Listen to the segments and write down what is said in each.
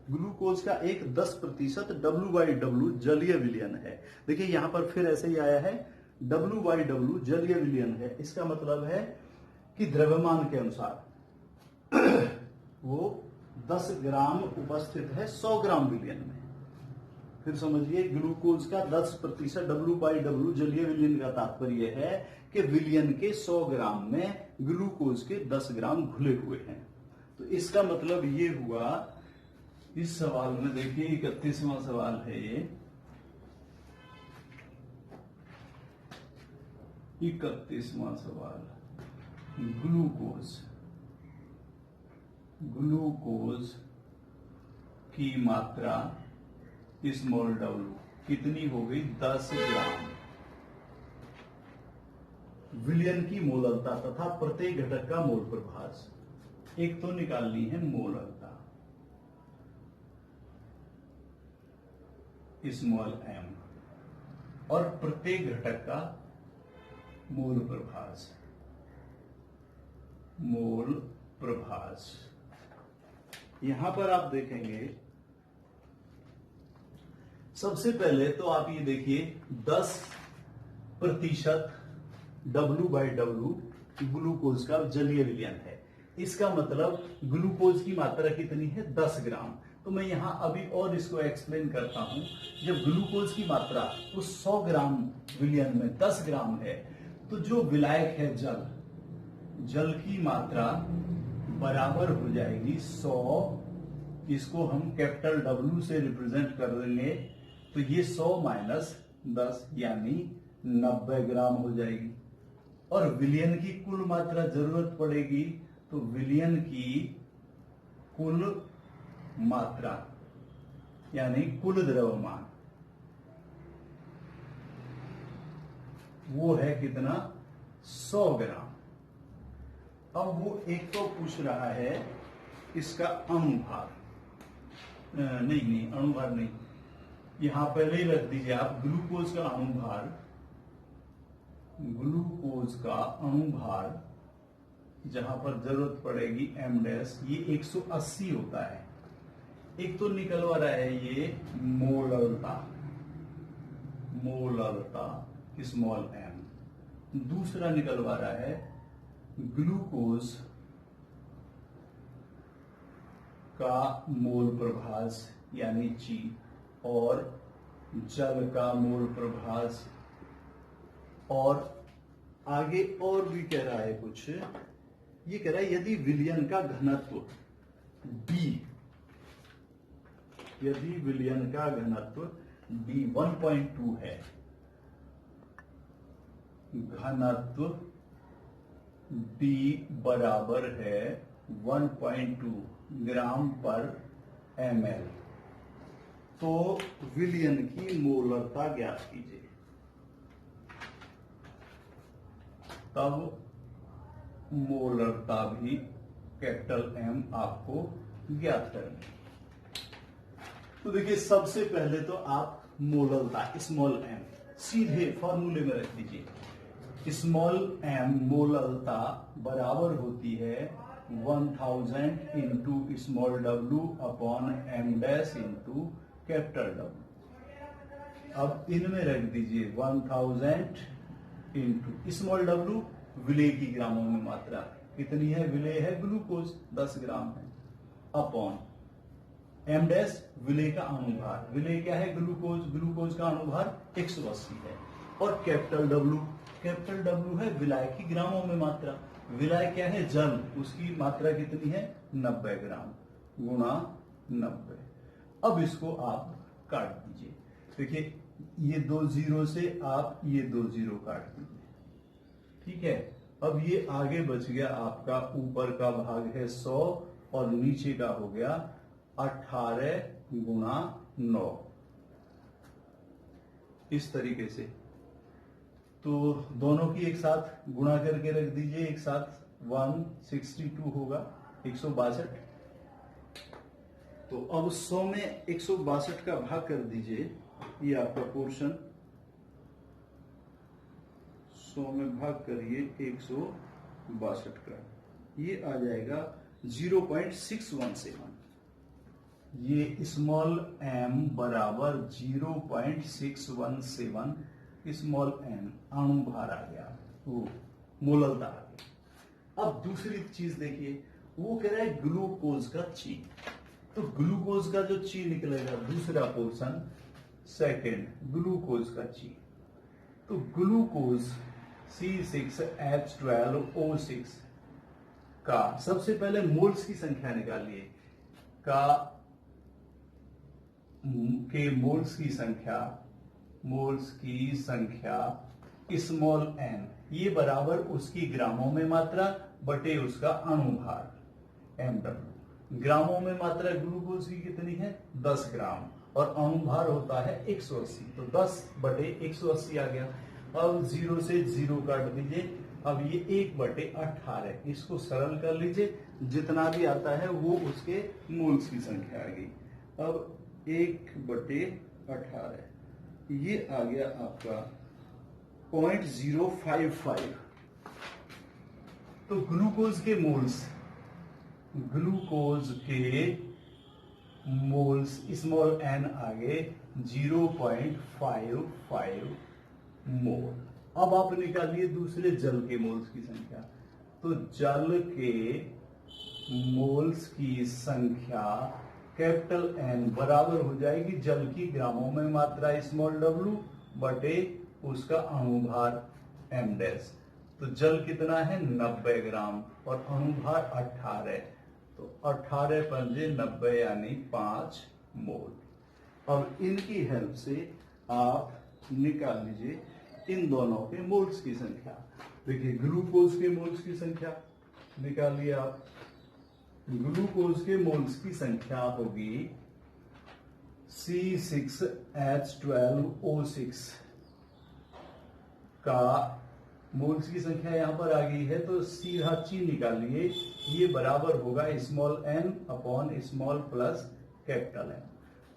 Glucose का एक 10% W/W जलीय विलयन है। देखिए यहां पर फिर ऐसे ही आया है, W/W जलीय विलयन है। इसका मतलब है कि द्रव्यमान के अनुसार वो 10 ग्राम उपस्थित है 100 ग्राम विलयन में। फिर समझिए, ग्लूकोज का 10% W/W जलीय विलयन का तात्पर्य है कि विलयन के 100 ग्राम में ग्लूकोज के 10 ग्राम घुले हुए हैं। तो इसका मतलब ये हुआ, इस सवाल में देखिए 31वां सवाल है ये, 31वां सवाल, ग्लूकोज की मात्रा स्मॉल w कितनी हो गई? 10 ग्राम। विलयन की मोलरता तथा प्रत्येक घटक का मोल प्रभास, एक तो निकालनी है मोलरता स्मॉल m, और प्रत्येक घटक का मोल प्रभास। यहां पर आप देखेंगे, सबसे पहले तो आप ये देखिए 10% W/W ग्लूकोज का जलीय विलयन है। इसका मतलब ग्लूकोज की मात्रा कितनी है? 10 ग्राम। तो मैं यहां अभी और इसको एक्सप्लेन करता हूं। जब ग्लूकोज की मात्रा उस 100 ग्राम विलयन में 10 ग्राम है, तो जो विलायक है जल की मात्रा बराबर हो जाएगी 100, इसको हम कैपिटल W से रिप्रेजेंट कर देंगे, तो ये 100 माइनस 10 यानी 90 ग्राम हो जाएगी। और विलयन की कुल मात्रा जरूरत पड़ेगी, तो विलयन की कुल मात्रा यानी कुल द्रव्यमान, वो है कितना? 100 ग्राम। अब वो एक तो पूछ रहा है इसका अणुभार, नहीं अणुभार नहीं, यहां पहले ही रख दीजिए आप ग्लूकोज का अणुभार जहां पर जरूरत पड़ेगी m', ये 180 होता है। एक तो निकलवा रहा है ये मोलरता स्मॉल m, दूसरा निकलवा रहा है ग्लूकोज का मोल प्रभास यानी G, और जल का मोल प्रभास, और आगे और भी कह रहा है कुछ, ये कह रहा है यदि विलयन का घनत्व D, यदि विलयन का घनत्व D 1.2 है, घनत्व D बराबर है 1.2 ग्राम पर ml, तो विलयन की मोलरता ज्ञात कीजिए। तब मोलरता भी कैपिटल M आपको ज्ञात करनी। तो देखिए सबसे पहले तो आप मोलरता स्मॉल m सीधे फॉर्मूले में रख दीजिए। स्मॉल m मोलरता बराबर होती है 1000 into small w upon m' into capital W। अब इनमें रख दीजिए 1000 इंटू स्मॉल w, विलेय की ग्रामों में मात्रा कितनी है? विलेय है ग्लूकोज 10 ग्राम है, अपॉन m' विलेय का अणुभार, विलेय क्या है? ग्लूकोज का अणुभार 180 है, और कैपिटल W है विलायक की ग्रामों में मात्रा, विलायक क्या है? जल, उसकी मात्रा कितनी है? 90 ग्राम गुणा 90। अब इसको आप काट दीजिए। देखिए ये 2 जीरो से आप ये 2 जीरो काट दीजिए, ठीक है। अब ये आगे बच गया आपका, ऊपर का भाग है 100 और नीचे का हो गया 18 गुणा 9, इस तरीके से। तो दोनों की एक साथ गुणा करके रख दीजिए, एक साथ 162 होगा 162। तो अब 100 में 162 का भाग कर दीजिए, ये आपका पोर्शन 100 में भाग करिए 162 का, ये आ जाएगा 0.617। ये स्मॉल m बराबर 0.617 स्मॉल n अणु भार आ गया, वो मोललता आ गया। अब दूसरी चीज देखिए, वो कह रहा है ग्लूकोज का ची। तो ग्लूकोज का जो ची निकलेगा, दूसरा पोर्शन सेकेंड, ग्लूकोज का ची। तो ग्लूकोज C6H12O6 का सबसे पहले मोल्स की संख्या निकालिए, मोल्स की संख्या स्मॉल n, ये बराबर उसकी ग्रामों में मात्रा बटे उसका अणुभार mw। ग्रामों में मात्रा ग्लूकोज की कितनी है? 10 ग्राम, और अणुभार होता है 180, तो 10 बटे 180 आ गया। अब 0 से 0 काट दीजिए, अब ये 1/18, इसको सरल कर लीजिए, जितना भी आता है वो उसके मोल्स की संख्या आ गई। अब 1/18 ये आ गया आपका 0.055। तो ग्लूकोज के मोल्स स्मॉल n आगे 0.55 मोल। अब आप निकालिए दूसरे जल के मोल्स की संख्या। तो जल के मोल्स की संख्या कैपिटल N बराबर हो जाएगी जल की ग्रामों में मात्रा स्मॉल w बटे उसका अणुभार m डैश। तो जल कितना है? 90 ग्राम, और अणुभार 18, तो 18 पंजे 90 यानी 5 मोल। अब इनकी हेल्प से आप निकाल लीजिए इन दोनों के मोल्स की संख्या। देखिए ग्लूकोज के मोल्स की संख्या निकालिए आप। ग्लूकोज के मोल्स की संख्या होगी C6H12O6 का मोल्स की संख्या यहां पर आ गई है, तो सीधा ची निकालिए, ये बराबर होगा small n upon small plus capital N।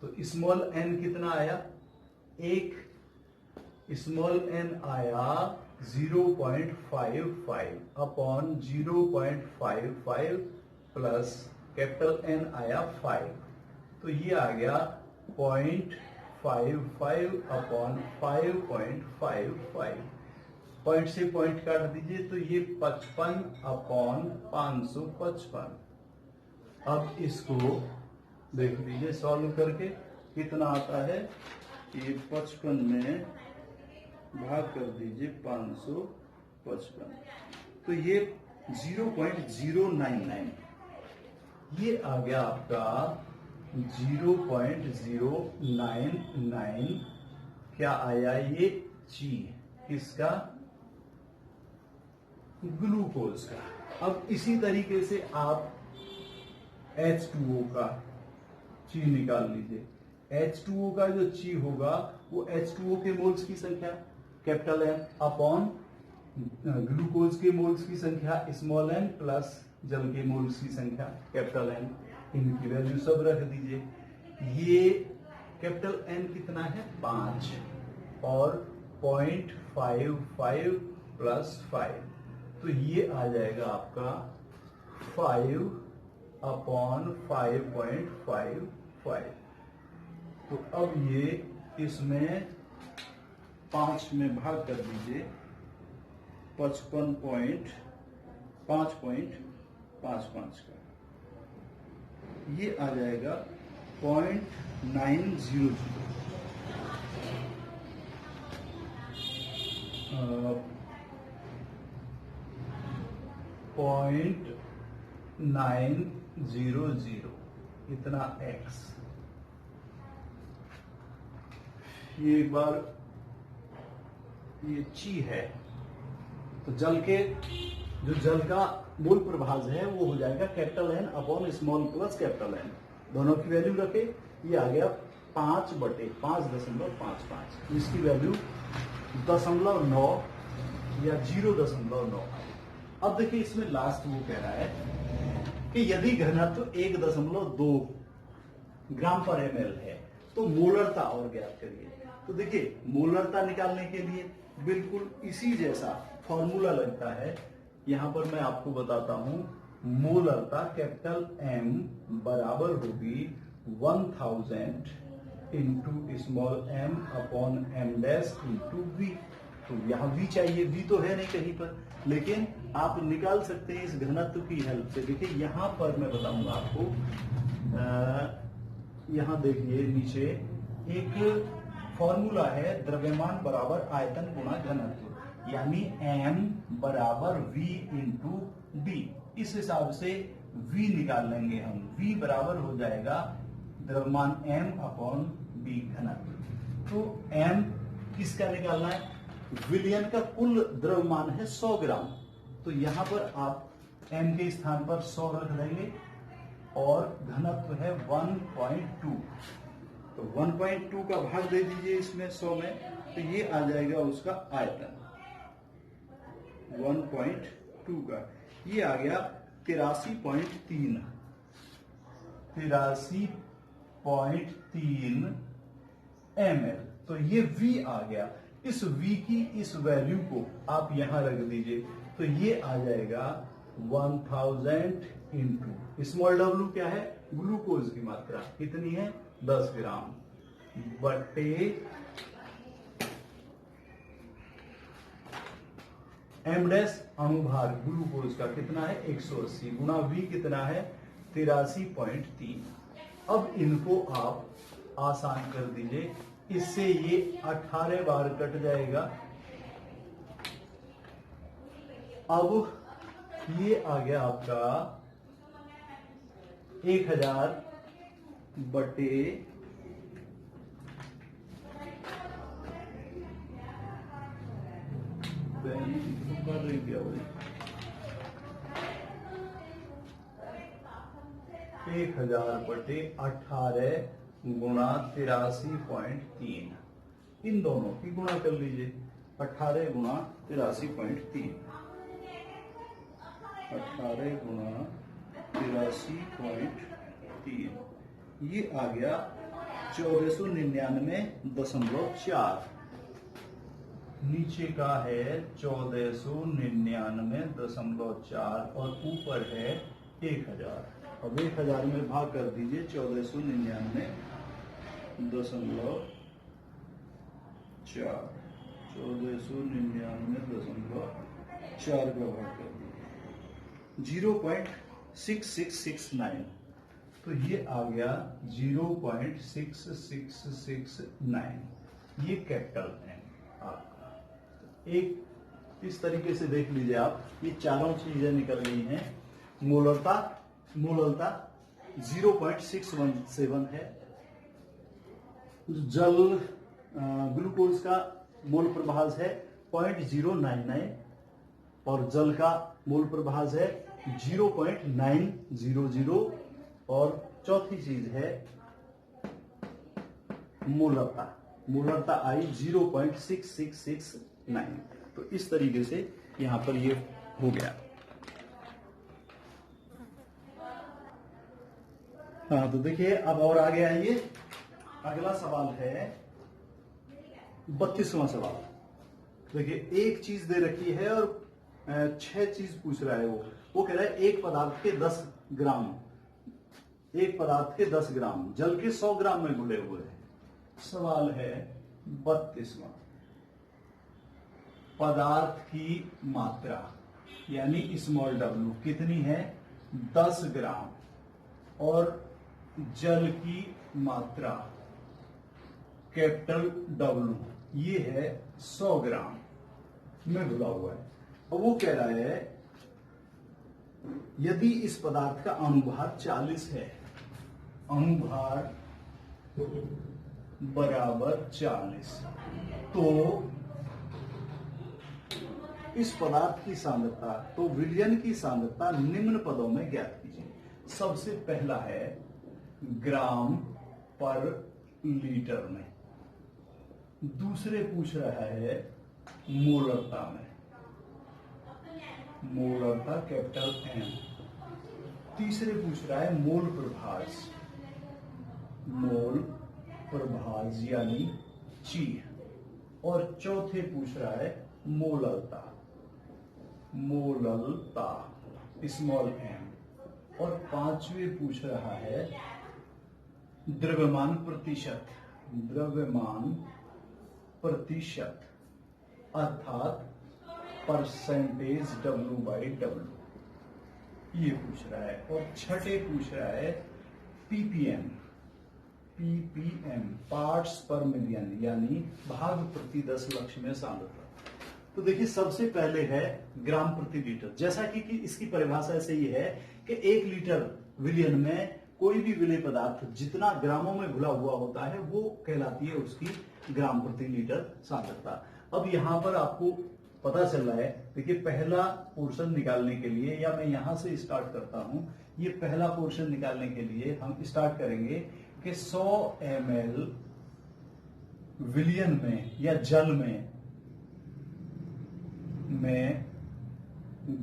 तो स्मॉल n कितना आया? 1, स्मॉल n आया 0.55 अपॉन 0.55 प्लस कैपिटल N आया 5, तो ये आ गया 0.55 अपॉन 5.55। पॉइंट से पॉइंट काट दीजिए, तो ये 55 अपॉन 555। अब इसको देख लीजिए सॉल्व करके कितना आता है। ये 55 में भाग कर दीजिए 555, तो ये 0.099, ये आ गया आपका 0.099। क्या आया? ये ची किसका? ग्लूकोज का। अब इसी तरीके से आप H2O का ची निकाल लीजिए। H2O का जो ची होगा वो H2O के मोल्स की संख्या कैपिटल N अपॉन ग्लूकोज के मोल्स की संख्या स्मॉल n प्लस जल के मोल्स की संख्या कैपिटल N। इनकी वैल्यू सब रख दीजिए। ये कैपिटल N कितना है? 5, और 0.55 प्लस 5, तो ये आ जाएगा आपका 5 अपॉन 5.55। तो अब ये इसमें 5 में भाग कर दीजिए, 5.55 का, ये आ जाएगा 0.900। 0.900 इतना x। ये एक बार ये ची है, तो जल के जो जल का मूल प्रभाज है वो हो जाएगा capital N upon small plus capital N। दोनों की वैल्यू रखे, ये आ गया 5/5.55, इसकी वैल्यू 0.9 या 0.9। अब देखिए इसमें लास्ट वो कह रहा है कि यदि घनत्व 1.2 ग्राम पर ml है तो मोलरता और ज्ञात करिए। तो देखिए मोलरता निकालने के लिए बिल्कुल इसी जैसा फॉर्मूला लगता है। यहां पर मैं आपको बताता हूं, मोलरता कैपिटल M बराबर होगी 1000 into small M upon M dash into V. तो यहाँ वी चाहिए, वी तो है नहीं कहीं पर, लेकिन आप निकाल सकते हैं इस घनत्व की हेल्प से। देखिए यहाँ पर मैं बताऊंगा आपको, यहाँ देखिए नीचे एक फॉर्मूला है, द्रव्यमान बराबर आयतन गुणा घनत्व, यानी m बराबर v इंटू डी। इस हिसाब से v निकाल लेंगे हम। v बराबर हो जाएगा द्रव्यमान m अपॉन b घनत्व। तो m किसका निकालना है? विलयन का कुल द्रव्यमान है 100 ग्राम। तो यहां पर आप m के स्थान पर 100 रख देंगे और घनत्व है 1.2। तो 1.2 का भाग दे दीजिए इसमें 100 में, तो ये आ जाएगा उसका आयतन 1.2 का। ये आ गया 83.3 ml। तो ये v आ गया। इस v की इस वैल्यू को आप यहां रख दीजिए, तो ये आ जाएगा 1000 इंटू स्मॉल w क्या है? ग्लूकोज की मात्रा कितनी है? 10 ग्राम बटे एम डैश अणुभार ग्लूकोज का कितना है? 180 गुणा वी कितना है? 83.3। अब इनको आप आसान कर दीजिए, इससे ये 18 बार कट जाएगा। अब ये आ गया आपका 1000 बटे कर रही क्या बोली 1000 बटे 18 गुणा 83.3। इन दोनों की गुणा कर लीजिए, 18 गुणा 83.3, 18 गुणा 83.3, ये आ गया 1499.4। नीचे का है 1499.4 और ऊपर है 1000। अब 1000 में भाग कर दीजिए 1499.4, 1499.4 का भाग कर दीजिए 0.6669। तो ये आ गया 0.6669। ये कैपिटल है आपका। एक इस तरीके से देख लीजिए आप, ये चारों चीजें निकल गई हैं। मोलरता 0.617 है। जल ग्लूकोज का मोल प्रभाज है 0.099 और जल का मोल प्रभाज है 0.900 और चौथी चीज है मोलरता आई 0.6669। तो इस तरीके से यहां पर ये हो गया। हाँ, तो देखिए अब और आ गया है ये अगला सवाल है 32वां सवाल। देखिए एक चीज दे रखी है और 6 चीज पूछ रहा है। वो कह रहा है एक पदार्थ के 10 ग्राम जल के 100 ग्राम में घुले हुए हैं। सवाल है 32वां, पदार्थ की मात्रा यानी स्मॉल w कितनी है? 10 ग्राम और जल की मात्रा कैपिटल W ये है 100 ग्राम में घुला हुआ है। अब वो कह रहा है यदि इस पदार्थ का अणुभार 40 है, अणुभार बराबर 40, तो इस पदार्थ की सांद्रता, तो विलयन की सांद्रता निम्न पदों में ज्ञात कीजिए। सबसे पहला है ग्राम पर लीटर में, दूसरे पूछ रहा है मोलरता में, मोलरता कैपिटल M, तीसरे पूछ रहा है मोल प्रभाज यानी ची, और चौथे पूछ रहा है मोललता स्मॉल m, और पांचवे पूछ रहा है द्रव्यमान प्रतिशत, द्रव्यमान प्रतिशत अर्थात परसेंटेज W/W, ये पूछ रहा है। और छठे पूछ रहा है ppm, ppm पार्ट्स पर मिलियन यानी भाग प्रति 10 लाख में सांद्रता। तो देखिए सबसे पहले है ग्राम प्रति लीटर। जैसा कि इसकी परिभाषा ऐसे ही है कि 1 लीटर विलियन में कोई भी विलेय पदार्थ जितना ग्रामों में घुला हुआ होता है वो कहलाती है उसकी ग्राम प्रति लीटर सांद्रता। अब यहाँ पर आपको पता चल रहा है, देखिए पहला पोर्शन निकालने के लिए, या मैं यहां से स्टार्ट करता हूं, ये पहला पोर्शन निकालने के लिए हम स्टार्ट करेंगे कि 100 ml विलियन में या जल में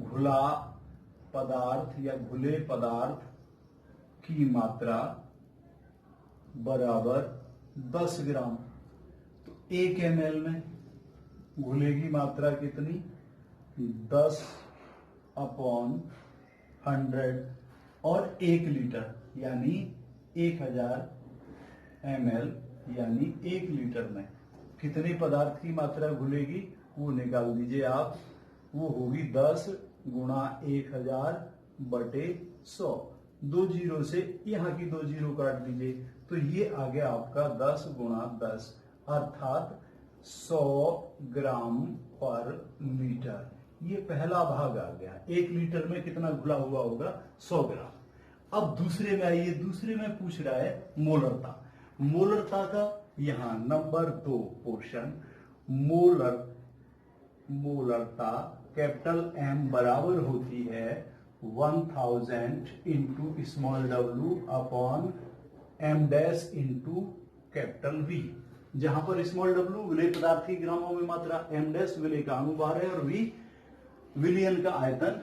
घुला पदार्थ या घुले पदार्थ की मात्रा बराबर 10 ग्राम। तो 1 ml में घुलेगी मात्रा कितनी, 10/100, और 1 लीटर यानी 1000 ml यानी 1 लीटर में कितने पदार्थ की मात्रा घुलेगी वो निकाल दीजिए आप। वो होगी 10 गुणा 1000/100। 2 जीरो से यहाँ की 2 जीरो काट दीजिए तो ये आ गया आपका 10 गुणा 10 अर्थात 100 ग्राम पर लीटर। ये पहला भाग आ गया। 1 लीटर में कितना घुला हुआ होगा, 100 ग्राम। अब दूसरे में आइए, दूसरे में पूछ रहा है मोलरता। मोलरता का यहाँ नंबर 2 पोर्शन, मोलरता कैपिटल M बराबर होती है 1000 into small w upon m dash into capital V, जहां पर स्मॉल w विलेय पदार्थ की ग्रामों में मात्रा, m डैश विलेय का अणुभार है और V विलियन का आयतन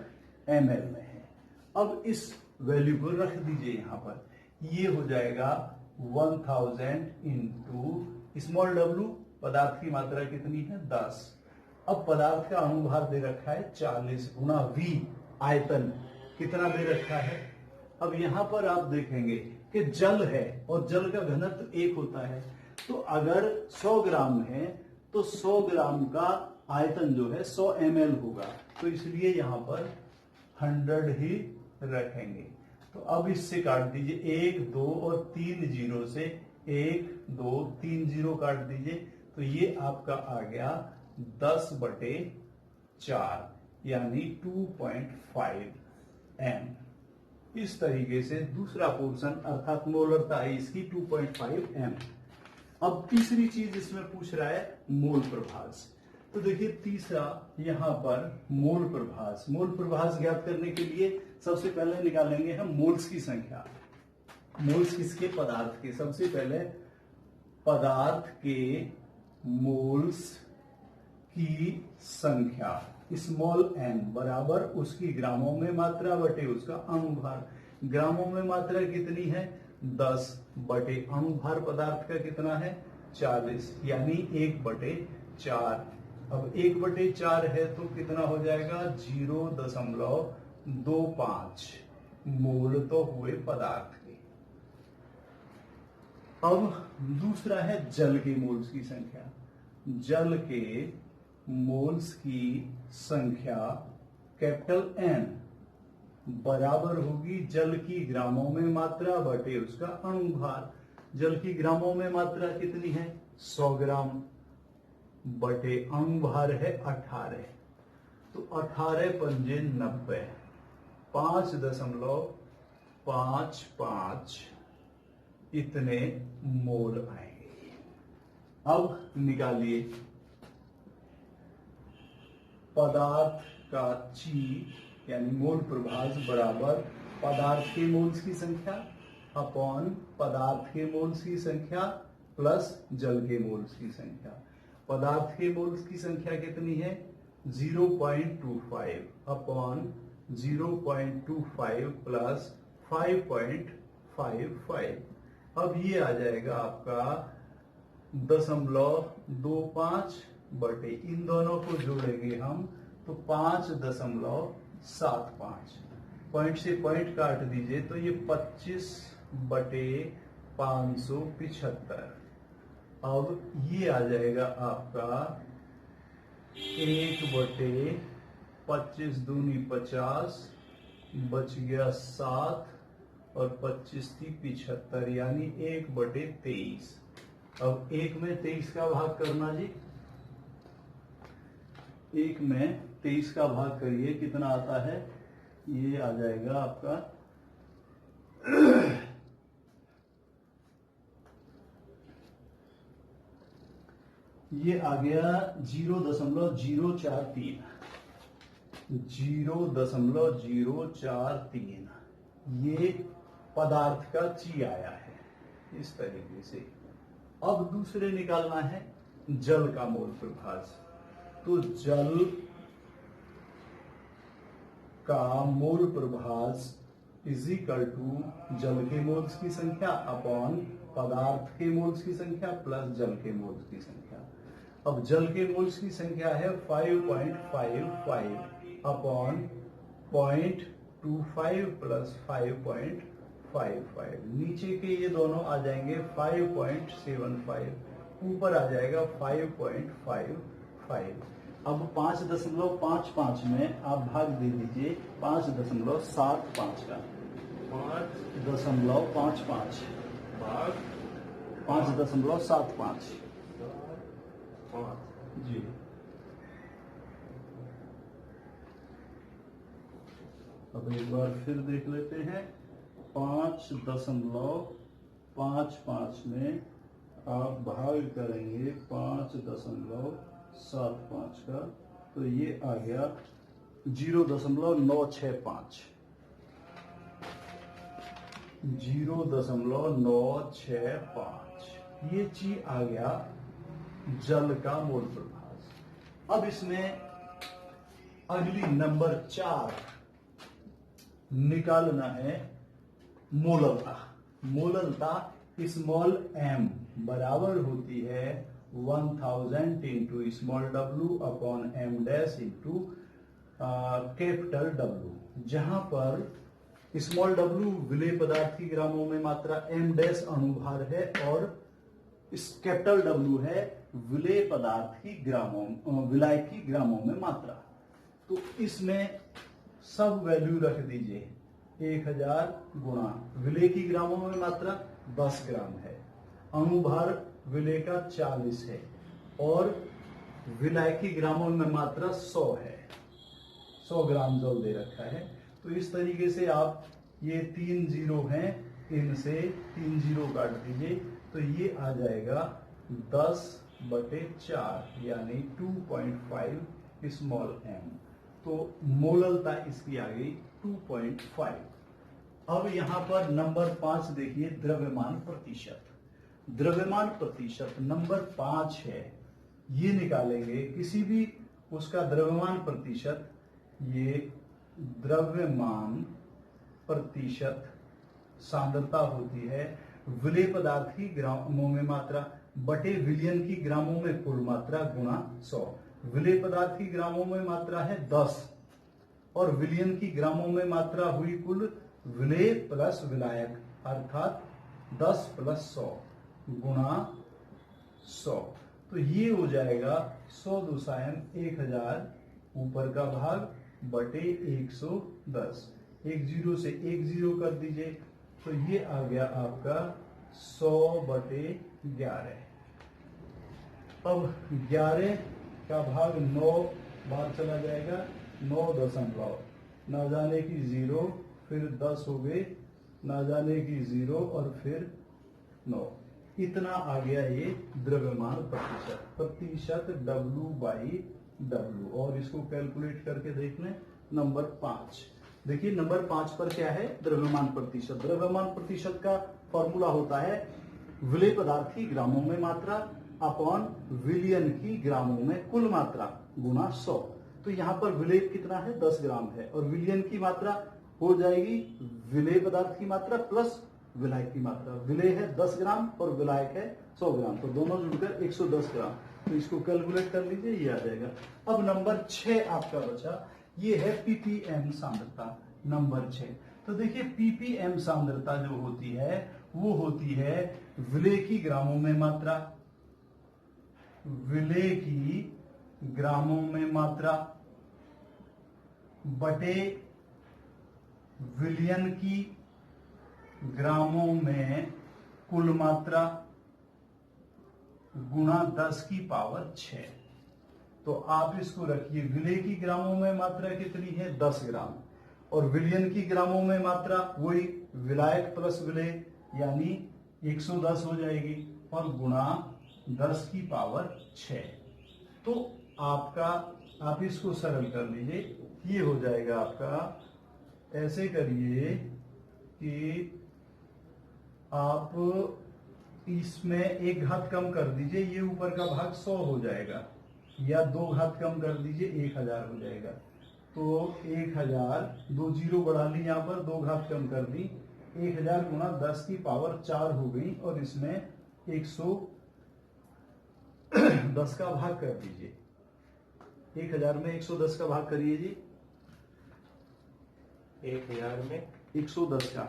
ml में है। अब इस वैल्यू को रख दीजिए यहां पर, ये हो जाएगा 1000 इंटू स्मॉल w पदार्थ की मात्रा कितनी है 10। अब पदार्थ का अणुभार दे रखा है 40 गुणा V आयतन कितना दे रखा है। अब यहां पर आप देखेंगे कि जल है और जल का घनत्व 1 होता है, तो अगर 100 ग्राम है तो 100 ग्राम का आयतन जो है 100 ml होगा, तो इसलिए यहां पर 100 ही रखेंगे। तो अब इससे काट दीजिए 1 2 और 3 जीरो से 1 2 3 जीरो काट दीजिए, तो ये आपका आ गया 10/4 यानी 2.5 m। इस तरीके से दूसरा पोर्शन अर्थात मोलरता है इसकी 2.5 m। अब तीसरी चीज इसमें पूछ रहा है मोल प्रभास। तो देखिए तीसरा यहां पर मोल प्रभास। मोल प्रभास ज्ञात करने के लिए सबसे पहले निकालेंगे हम मोल्स की संख्या। मोल्स किसके, पदार्थ के। सबसे पहले पदार्थ के मोल्स की संख्या स्मॉल n बराबर उसकी ग्रामों में मात्रा बटे उसका अणुभार। ग्रामों में मात्रा कितनी है 10 बटे अणुभार पदार्थ का कितना है 40 यानी 1/4। अब 1/4 है तो कितना हो जाएगा 0.25 मोल तो हुए पदार्थ के। अब दूसरा है जल के मोल्स की संख्या। जल के मोल्स की संख्या कैपिटल N बराबर होगी जल की ग्रामों में मात्रा बटे उसका अणुभार। जल की ग्रामों में मात्रा कितनी है 100 ग्राम बटे अणुभार है 18, तो 18 पंजे 90, 5.55 इतने मोल आएंगे। अब निकालिए पदार्थ का ची यानी मोल प्रभास बराबर पदार्थ के मोल्स की संख्या अपॉन पदार्थ के मोल्स की संख्या प्लस जल के मोल्स की संख्या। पदार्थ के मोल्स की संख्या कितनी है 0.25 अपॉन 0.25 प्लस 5.55। अब ये आ जाएगा आपका 0.25 बटे इन दोनों को जोड़ेंगे हम तो 5.75। पॉइंट से पॉइंट काट दीजिए तो ये 25/5 575। अब ये आ जाएगा आपका 1/25 दूनी 50, बच गया 7 और 25 × 75 यानी 1/23। अब 1 में 23 का भाग करना जी, 1 में 23 का भाग करिए, कितना आता है? ये आ जाएगा आपका ये आ गया 0.043। 0.043 ये पदार्थ का ची आया है इस तरीके से। अब दूसरे निकालना है जल का मोल प्रभाज। तो जल का मोल प्रभाज इज इक्वल टू जल के मोल्स की संख्या अपॉन पदार्थ के मोल्स की संख्या प्लस जल के मोल्स की संख्या। अब जल के मोल्स की संख्या है 5.55 अपॉन 0.25 प्लस 5.55। नीचे के ये दोनों आ जाएंगे 5.75, ऊपर आ जाएगा 5.55। अब 5.55 में आप भाग दे दीजिए 5.75 का। 5.55 भाग 5.75 जी। अब एक बार फिर देख लेते हैं। 5.55 में आप भाग करेंगे 5.75 का, तो ये आ गया 0.965। 0.965 ये चीज आ गया जल का मोल प्रभाज। अब इसमें अगली नंबर 4 निकालना है मोललता। मोललता स्मॉल m बराबर होती है 1000 into small w upon m dash into capital W, जहां पर स्मॉल w विलेय पदार्थ की ग्रामों में मात्रा, m डैश अणुभार है और इस कैपिटल W है विलेय पदार्थ की ग्रामों, विलायक की ग्रामों में मात्रा। तो इसमें सब वैल्यू रख दीजिए। 1000 गुणा विलेय की ग्रामों में मात्रा 10 ग्राम है, अणुभार विलेय का 40 है और विलायकी ग्रामों में मात्रा 100 है। 100 ग्राम जल दे रखा है। तो इस तरीके से आप ये 3 जीरो हैं, इनसे 3 जीरो काट दीजिए, तो ये आ जाएगा 10/4 यानी 2.5 स्मॉल m। तो मोललता इसकी आ गई 2.5। अब यहां पर नंबर 5 देखिए, द्रव्यमान प्रतिशत। द्रव्यमान प्रतिशत नंबर 5 है, ये निकालेंगे किसी भी उसका द्रव्यमान प्रतिशत। ये द्रव्यमान प्रतिशत सांद्रता होती है विलेय पदार्थ की ग्रामों में मात्रा बटे विलयन की ग्रामों में कुल मात्रा गुणा 100। विलेय पदार्थ की ग्रामों में मात्रा है 10 और विलयन की ग्रामों में मात्रा हुई कुल विलेय प्लस विलायक, अर्थात 10 + 100 गुणा 100। तो ये हो जाएगा 100 दूसायन 1000 ऊपर का भाग बटे 110। 1 जीरो से 1 जीरो कर दीजिए, तो ये आ गया आपका 100/11। अब 11 का भाग 9 बार चला जाएगा, 9 दशमलव, ना जाने की 0, फिर 10 हो गए, ना जाने की 0 और फिर 9। इतना आ गया ये द्रव्यमान प्रतिशत। प्रतिशत W/W। और इसको कैलकुलेट करके देख लें। नंबर 5 देखिए, नंबर 5 पर क्या है? द्रव्यमान प्रतिशत। द्रव्यमान प्रतिशत का फॉर्मूला होता है विलेय पदार्थ की ग्रामों में मात्रा अपॉन विलयन की ग्रामों में कुल मात्रा गुणा 100। तो यहाँ पर विलेय कितना है? 10 ग्राम है और विलयन की मात्रा हो जाएगी विलेय पदार्थ की मात्रा प्लस विलायक की मात्रा। विलेय है 10 ग्राम और विलायक है 100 ग्राम, तो दोनों जुड़कर 110 ग्राम। तो इसको कैलकुलेट कर लीजिए, ये आ जाएगा। अब नंबर 6 आपका बचा, ये है पीपीएम सांद्रता। नंबर 6 तो देखिए, पीपीएम सांद्रता जो होती है वो होती है विलेय की ग्रामों में मात्रा, विलेय की ग्रामों में मात्रा बटे विलयन की ग्रामों में कुल मात्रा गुणा 10 की पावर 6। तो आप इसको रखिए, विलेय की ग्रामों में मात्रा कितनी है 10 ग्राम, और विलयन की ग्रामों में मात्रा वही विलायक प्लस विलेय यानी 110 हो जाएगी, और गुणा 10 की पावर 6। तो आपका, आप इसको सरल कर लीजिए, ये हो जाएगा आपका, ऐसे करिए कि आप इसमें एक घात कम कर दीजिए, ये ऊपर का भाग 100 हो जाएगा, या 2 घात कम कर दीजिए 1000 हो जाएगा। तो 1000, 2 जीरो बढ़ा ली, यहाँ पर 2 घात कम कर दी, 1000 गुणा 10 की पावर 4 हो गई, और इसमें 110 का भाग कर दीजिए। 1000 में 110 का भाग करिए जी, 1000 में 110 का।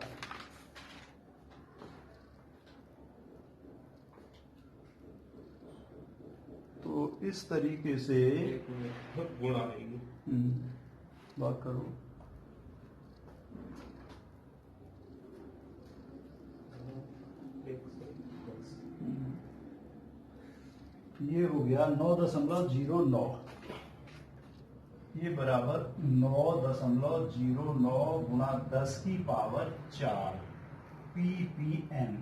तो इस तरीके से गुणा आएगी। बात करो, ये हो गया 9.09, ये बराबर 9.09 गुणा 10 की पावर 4 ppm।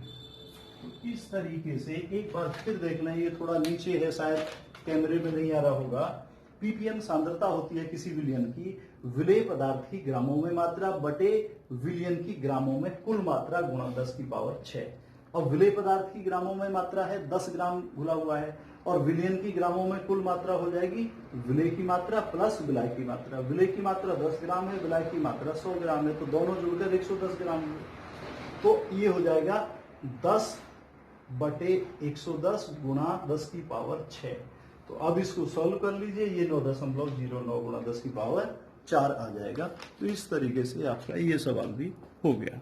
तो इस तरीके से एक बार फिर देख लें, ये थोड़ा नीचे है, शायद कैमरे में नहीं आ रहा होगा। ppm सांद्रता होती है किसी विलयन की विलेय पदार्थ की ग्रामों में मात्रा बटे विलयन की ग्रामों में कुल मात्रा गुणा 10 की पावर 6। और विलेय पदार्थ की ग्रामों में मात्रा है 10 ग्राम घुला हुआ है, और विलयन की ग्रामों में कुल मात्रा हो जाएगी विलेय की मात्रा प्लस विलाय की मात्रा। विलेय की मात्रा 10 ग्राम है, विलाय की मात्रा 100 ग्राम है, तो दोनों जुड़कर 110 ग्राम है। तो ये हो जाएगा 10 बटे 110 गुणा 10 की पावर 6। तो अब इसको सॉल्व कर लीजिए, ये 9.09 गुणा 10 की पावर 4 आ जाएगा। तो इस तरीके से आपका ये सवाल भी हो गया।